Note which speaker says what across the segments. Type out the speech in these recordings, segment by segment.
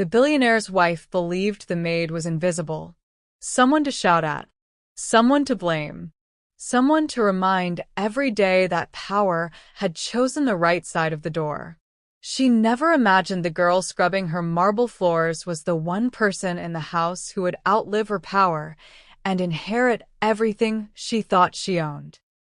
Speaker 1: The billionaire's wife believed the maid was invisible. Someone to shout at. Someone to blame. Someone to remind every day that power had chosen the right side of the door. She never imagined the girl scrubbing her marble floors was the one person in the house who would outlive her power and inherit everything she thought she owned.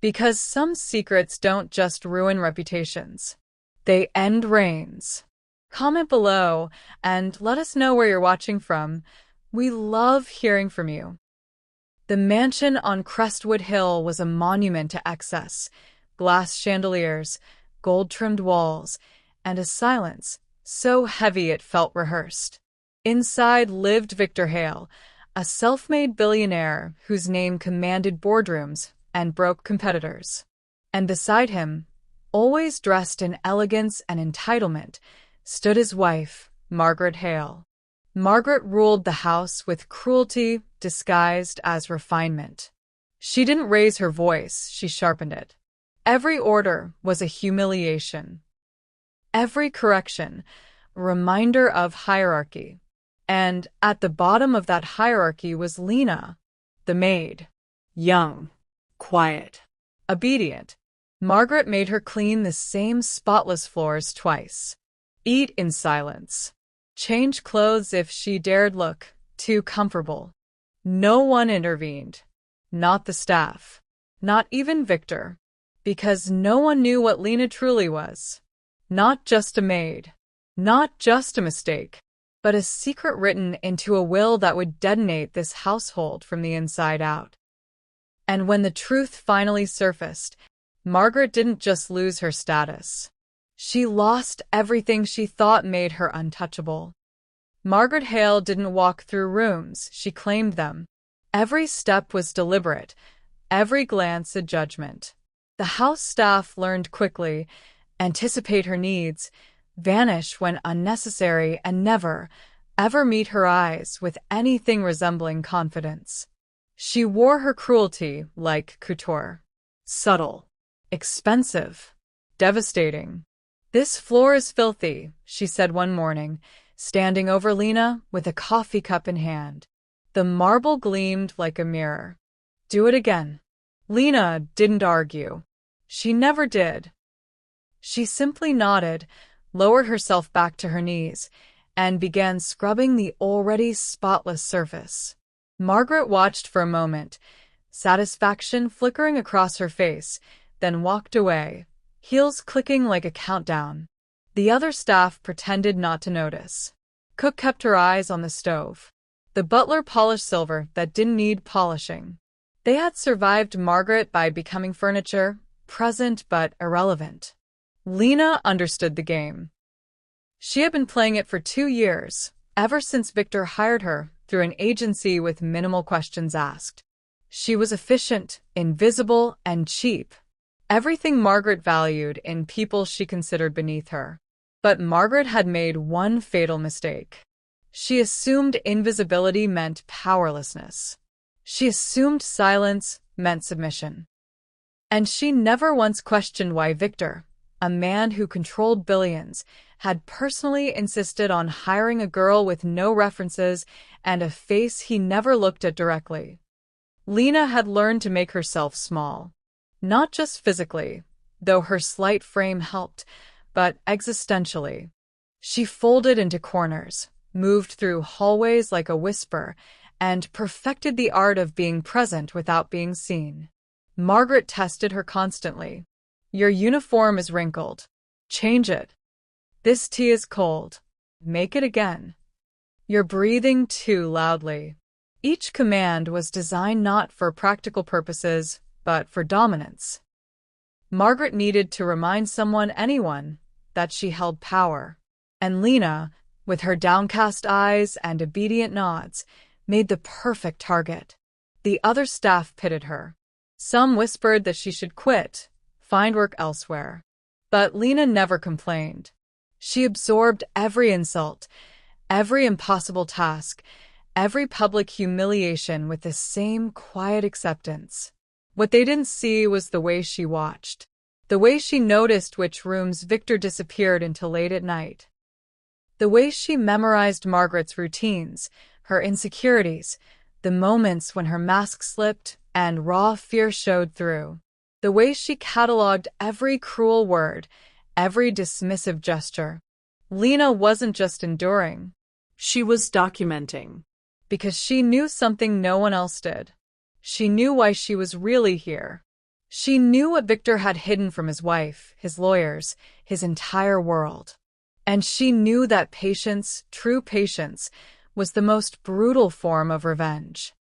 Speaker 1: Because some secrets don't just ruin reputations. They end reigns. Comment below and let us know where you're watching from. We love hearing from you. The mansion on Crestwood Hill was a monument to excess. Glass chandeliers, gold-trimmed walls, and a silence so heavy it felt rehearsed. Inside lived Victor Hale, a self-made billionaire whose name commanded boardrooms and broke competitors. And beside him, always dressed in elegance and entitlement, stood his wife, Margaret Hale. Margaret ruled the house with cruelty disguised as refinement. She didn't raise her voice, she sharpened it. Every order was a humiliation. Every correction, a reminder of hierarchy. And at the bottom of that hierarchy was Lena, the maid. Young, quiet, obedient. Margaret made her clean the same spotless floors twice. Eat in silence. Change clothes if she dared look too comfortable. No one intervened. Not the staff. Not even Victor. Because no one knew what Lena truly was. Not just a maid. Not just a mistake. But a secret written into a will that would detonate this household from the inside out. And when the truth finally surfaced, Margaret didn't just lose her status. She lost everything she thought made her untouchable. Margaret Hale didn't walk through rooms, she claimed them. Every step was deliberate, every glance a judgment. The house staff learned quickly, anticipate her needs, vanish when unnecessary, and never, ever meet her eyes with anything resembling confidence. She wore her cruelty like couture. Subtle, expensive, devastating. "This floor is filthy," she said one morning, standing over Lena with a coffee cup in hand. The marble gleamed like a mirror. "Do it again." Lena didn't argue. She never did. She simply nodded, lowered herself back to her knees, and began scrubbing the already spotless surface. Margaret watched for a moment, satisfaction flickering across her face, then walked away, heels clicking like a countdown. The other staff pretended not to notice. Cook kept her eyes on the stove. The butler polished silver that didn't need polishing. They had survived Margaret by becoming furniture, present but irrelevant. Lena understood the game. She had been playing it for 2 years, ever since Victor hired her through an agency with minimal questions asked. She was efficient, invisible, and cheap. Everything Margaret valued in people she considered beneath her. But Margaret had made one fatal mistake. She assumed invisibility meant powerlessness. She assumed silence meant submission. And she never once questioned why Victor, a man who controlled billions, had personally insisted on hiring a girl with no references and a face he never looked at directly. Lena had learned to make herself small. Not just physically, though her slight frame helped, but existentially. She folded into corners, moved through hallways like a whisper, and perfected the art of being present without being seen. Margaret tested her constantly. "Your uniform is wrinkled. Change it. This tea is cold. Make it again. You're breathing too loudly." Each command was designed not for practical purposes, but for dominance. Margaret needed to remind anyone, that she held power. And Lena, with her downcast eyes and obedient nods, made the perfect target. The other staff pitted her. Some whispered that she should quit, find work elsewhere. But Lena never complained. She absorbed every insult, every impossible task, every public humiliation with the same quiet acceptance. What they didn't see was the way she watched, the way she noticed which rooms Victor disappeared into late at night. The way she memorized Margaret's routines, her insecurities, the moments when her mask slipped and raw fear showed through. The way she cataloged every cruel word, every dismissive gesture. Lena wasn't just enduring.
Speaker 2: She was documenting.
Speaker 1: Because she knew something no one else did. She knew why she was really here. She knew what Victor had hidden from his wife, his lawyers, his entire world. And she knew that patience, true patience, was the most brutal form of revenge.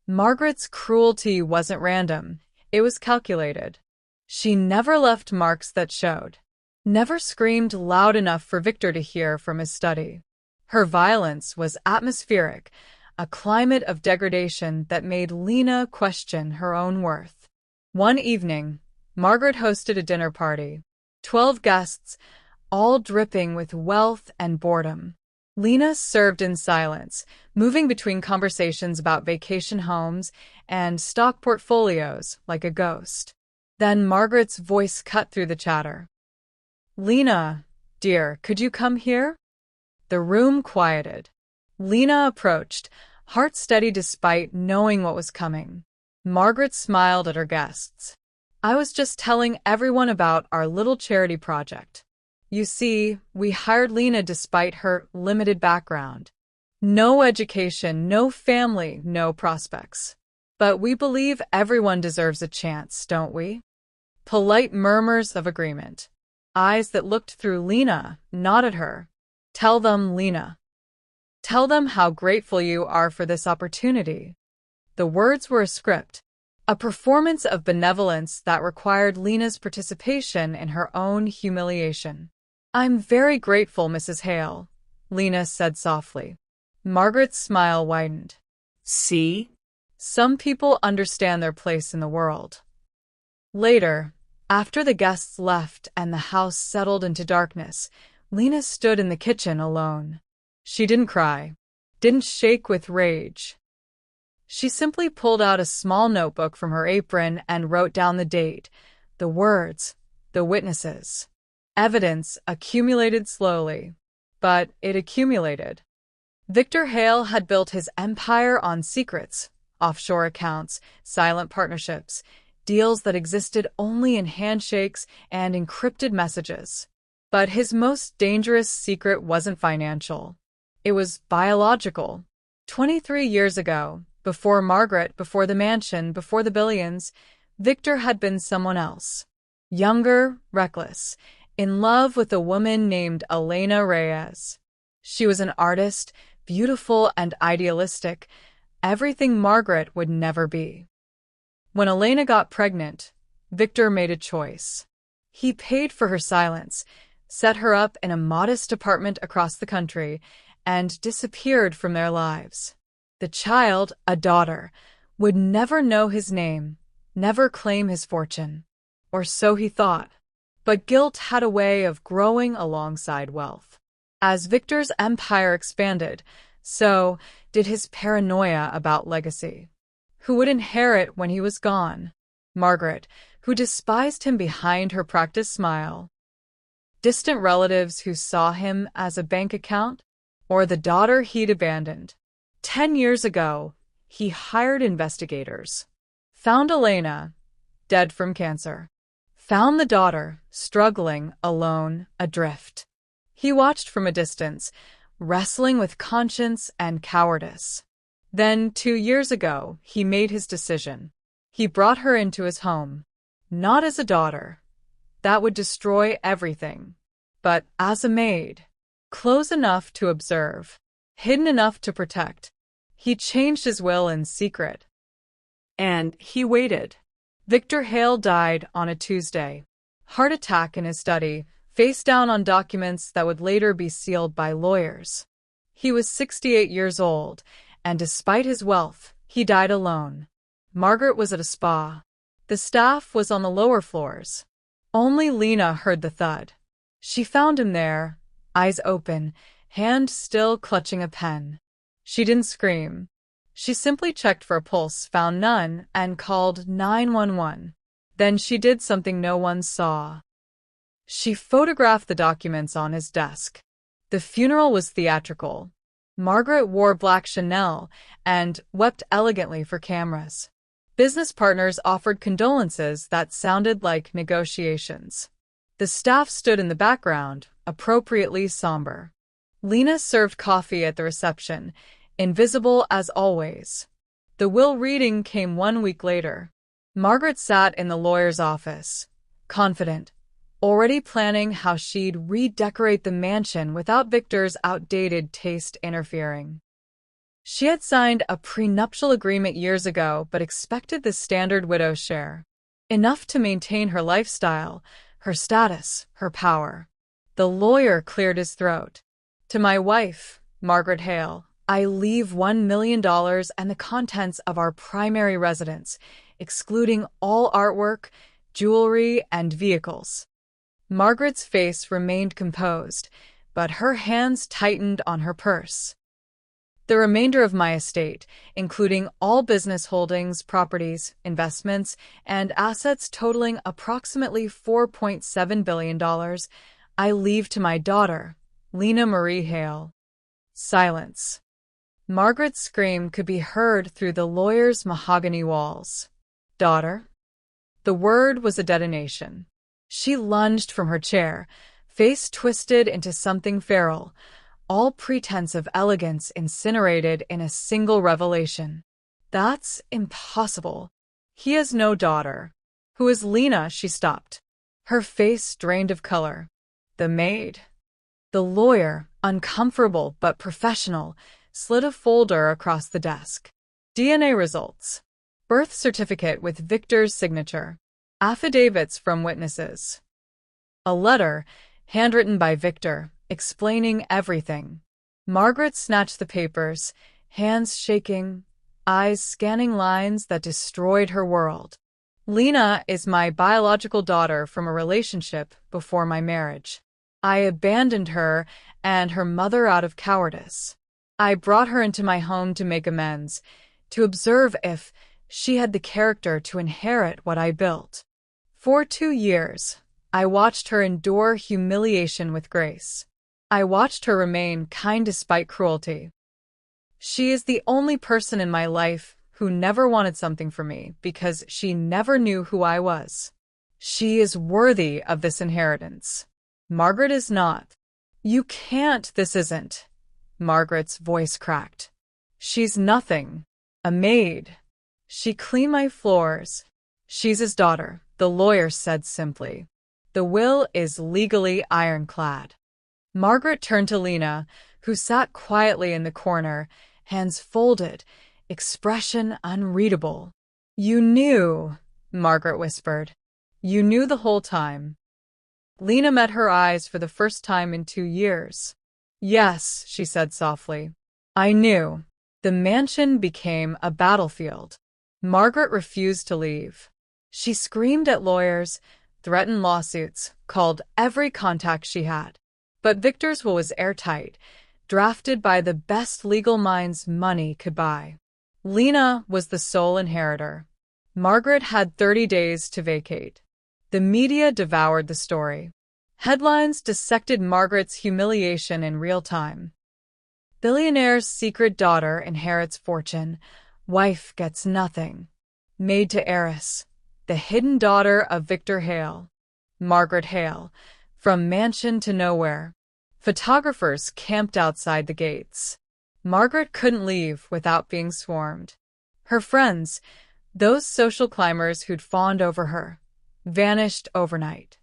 Speaker 1: Margaret's cruelty wasn't random, it was calculated. She never left marks that showed. Never screamed loud enough for Victor to hear from his study. Her violence was atmospheric, a climate of degradation that made Lena question her own worth. One evening, Margaret hosted a dinner party. 12 guests, all dripping with wealth and boredom. Lena served in silence, moving between conversations about vacation homes and stock portfolios like a ghost. Then Margaret's voice cut through the chatter. "Lena, dear, could you come here?" The room quieted. Lena approached, heart steady despite knowing what was coming. Margaret smiled at her guests. "I was just telling everyone about our little charity project. You see, we hired Lena despite her limited background. No education, no family, no prospects. But we believe everyone deserves a chance, don't we?" Polite murmurs of agreement. Eyes that looked through Lena, not at her. "Tell them, Lena. Tell them how grateful you are for this opportunity." The words were a script, a performance of benevolence that required Lena's participation in her own humiliation. "I'm very grateful, Mrs. Hale," Lena said softly. Margaret's smile widened.
Speaker 2: "See?
Speaker 1: Some people understand their place in the world." Later, after the guests left and the house settled into darkness, Lena stood in the kitchen alone. She didn't cry, didn't shake with rage. She simply pulled out a small notebook from her apron and wrote down the date, the words, the witnesses. Evidence accumulated slowly, but it accumulated. Victor Hale had built his empire on secrets, offshore accounts, silent partnerships, deals that existed only in handshakes and encrypted messages. But his most dangerous secret wasn't financial. It was biological. 23 years ago, before Margaret, before the mansion, before the billions, Victor had been someone else. Younger, reckless, in love with a woman named Lena Reyes. She was an artist, beautiful and idealistic, everything Margaret would never be. When Elena got pregnant, Victor made a choice. He paid for her silence, set her up in a modest apartment across the country, and disappeared from their lives. The child, a daughter, would never know his name, never claim his fortune. Or so he thought. But guilt had a way of growing alongside wealth. As Victor's empire expanded, so did his paranoia about legacy. Who would inherit when he was gone? Margaret, who despised him behind her practiced smile. Distant relatives who saw him as a bank account? Or the daughter he'd abandoned? 10 years ago, he hired investigators. Found Elena, dead from cancer. Found the daughter, struggling, alone, adrift. He watched from a distance, wrestling with conscience and cowardice. Then, 2 years ago, he made his decision. He brought her into his home. Not as a daughter. That would destroy everything. But as a maid. Close enough to observe. Hidden enough to protect. He changed his will in secret. And he waited. Victor Hale died on a Tuesday. Heart attack in his study, face down on documents that would later be sealed by lawyers. He was 68 years old, and despite his wealth, he died alone. Margaret was at a spa. The staff was on the lower floors. Only Lena heard the thud. She found him there, eyes open, hand still clutching a pen. She didn't scream. She simply checked for a pulse, found none, and called 911. Then she did something no one saw. She photographed the documents on his desk. The funeral was theatrical. Margaret wore black Chanel and wept elegantly for cameras. Business partners offered condolences that sounded like negotiations. The staff stood in the background, appropriately somber. Lena served coffee at the reception, invisible as always. The will reading came 1 week later. Margaret sat in the lawyer's office, confident, already planning how she'd redecorate the mansion without Victor's outdated taste interfering. She had signed a prenuptial agreement years ago but expected the standard widow's share. Enough to maintain her lifestyle, her status, her power. The lawyer cleared his throat. To my wife, Margaret Hale, I leave $1 million and the contents of our primary residence, excluding all artwork, jewelry, and vehicles. Margaret's face remained composed, but her hands tightened on her purse. The remainder of my estate, including all business holdings, properties, investments, and assets totaling approximately $4.7 billion, I leave to my daughter, Lena Marie Hale. Silence. Margaret's scream could be heard through the lawyer's mahogany walls. Daughter? The word was a detonation. She lunged from her chair, face twisted into something feral, all pretense of elegance incinerated in a single revelation. That's impossible. He has no daughter. Who is Lena? She stopped. Her face drained of color. The maid. The lawyer, uncomfortable but professional, slid a folder across the desk. DNA results. Birth certificate with Victor's signature. Affidavits from witnesses. A letter, handwritten by Victor, explaining everything. Margaret snatched the papers, hands shaking, eyes scanning lines that destroyed her world. Lena is my biological daughter from a relationship before my marriage. I abandoned her and her mother out of cowardice. I brought her into my home to make amends, to observe if she had the character to inherit what I built. For 2 years, I watched her endure humiliation with grace. I watched her remain kind despite cruelty. She is the only person in my life who never wanted something from me because she never knew who I was. She is worthy of this inheritance. Margaret is not. You can't, this isn't. Margaret's voice cracked. She's nothing. A maid. She cleaned my floors. She's his daughter, the lawyer said simply. The will is legally ironclad. Margaret turned to Lena, who sat quietly in the corner, hands folded, expression unreadable. You knew, Margaret whispered. You knew the whole time. Lena met her eyes for the first time in 2 years. Yes, she said softly. I knew. The mansion became a battlefield. Margaret refused to leave. She screamed at lawyers, threatened lawsuits, called every contact she had. But Victor's will was airtight, drafted by the best legal minds money could buy. Lena was the sole inheritor. Margaret had 30 days to vacate. The media devoured the story. Headlines dissected Margaret's humiliation in real time. Billionaire's secret daughter inherits fortune. Wife gets nothing. Maid to heiress. The hidden daughter of Victor Hale. Margaret Hale. From mansion to nowhere. Photographers camped outside the gates. Margaret couldn't leave without being swarmed. Her friends, those social climbers who'd fawned over her, vanished overnight.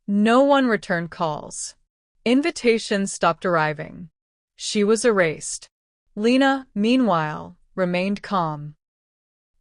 Speaker 1: No one returned calls. Invitations stopped arriving. She was erased. Lena, meanwhile, remained calm.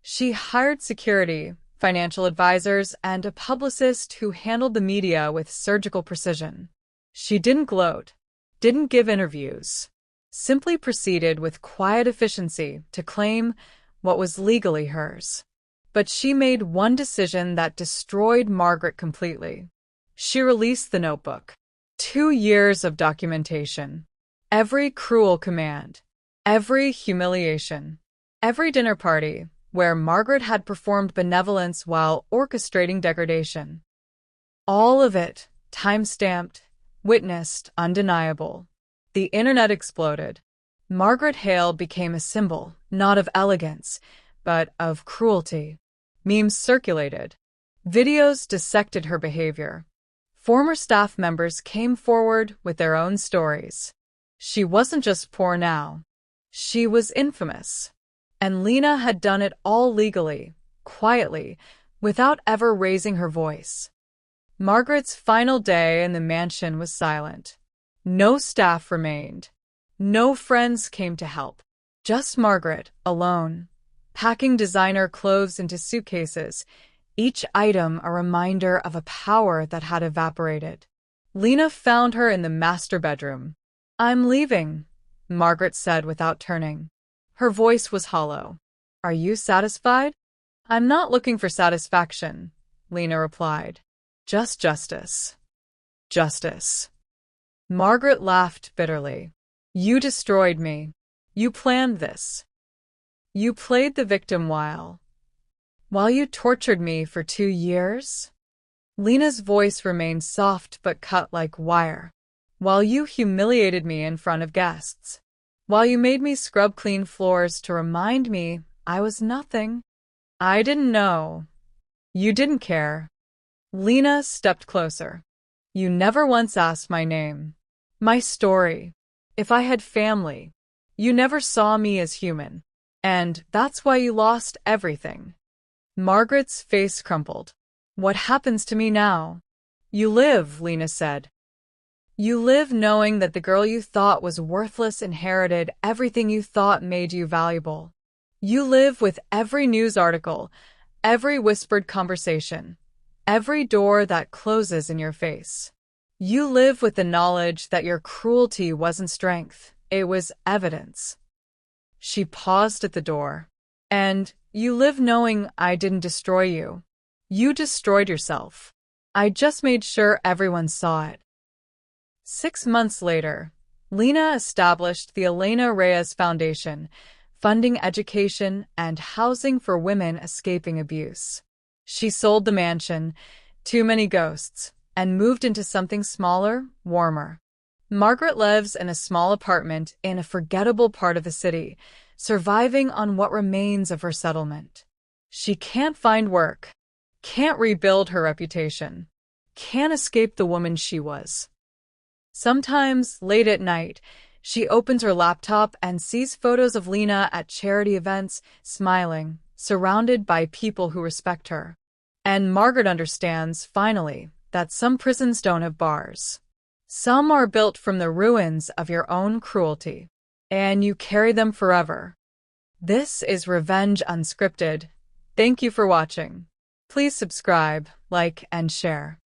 Speaker 1: She hired security, financial advisors, and a publicist who handled the media with surgical precision. She didn't gloat, didn't give interviews, simply proceeded with quiet efficiency to claim what was legally hers. But she made one decision that destroyed Margaret completely. She released the notebook. 2 years of documentation. Every cruel command. Every humiliation. Every dinner party where Margaret had performed benevolence while orchestrating degradation. All of it, time-stamped, witnessed, undeniable. The internet exploded. Margaret Hale became a symbol, not of elegance, but of cruelty. Memes circulated. Videos dissected her behavior. Former staff members came forward with their own stories. She wasn't just poor now. She was infamous. And Lena had done it all legally, quietly, without ever raising her voice. Margaret's final day in the mansion was silent. No staff remained. No friends came to help. Just Margaret, alone, packing designer clothes into suitcases, each item a reminder of a power that had evaporated. Lena found her in the master bedroom. "I'm leaving," Margaret said without turning. Her voice was hollow. "Are you satisfied?" "I'm not looking for satisfaction," Lena replied. "Just justice." Justice. Margaret laughed bitterly. "You destroyed me. You planned this. You played the victim while you tortured me for 2 years?" Lena's voice remained soft but cut like wire. "While you humiliated me in front of guests. While you made me scrub clean floors to remind me I was nothing. I didn't know. You didn't care." Lena stepped closer. "You never once asked my name, my story, if I had family. You never saw me as human. And that's why you lost everything." Margaret's face crumpled. "What happens to me now?" "You live," Lena said. "You live knowing that the girl you thought was worthless inherited everything you thought made you valuable. You live with every news article, every whispered conversation, every door that closes in your face. You live with the knowledge that your cruelty wasn't strength, it was evidence." She paused at the door. "And you live knowing I didn't destroy you. You destroyed yourself. I just made sure everyone saw it." 6 months later, Lena established the Elena Reyes Foundation, funding education and housing for women escaping abuse. She sold the mansion, Too Many Ghosts, and moved into something smaller, warmer. Margaret lives in a small apartment in a forgettable part of the city, surviving on what remains of her settlement. She can't find work, can't rebuild her reputation, can't escape the woman she was. Sometimes, late at night, she opens her laptop and sees photos of Lena at charity events, smiling, surrounded by people who respect her. And Margaret understands, finally, that some prisons don't have bars. Some are built from the ruins of your own cruelty, and you carry them forever. This is Revenge Unscripted. Thank you for watching. Please subscribe, like, and share.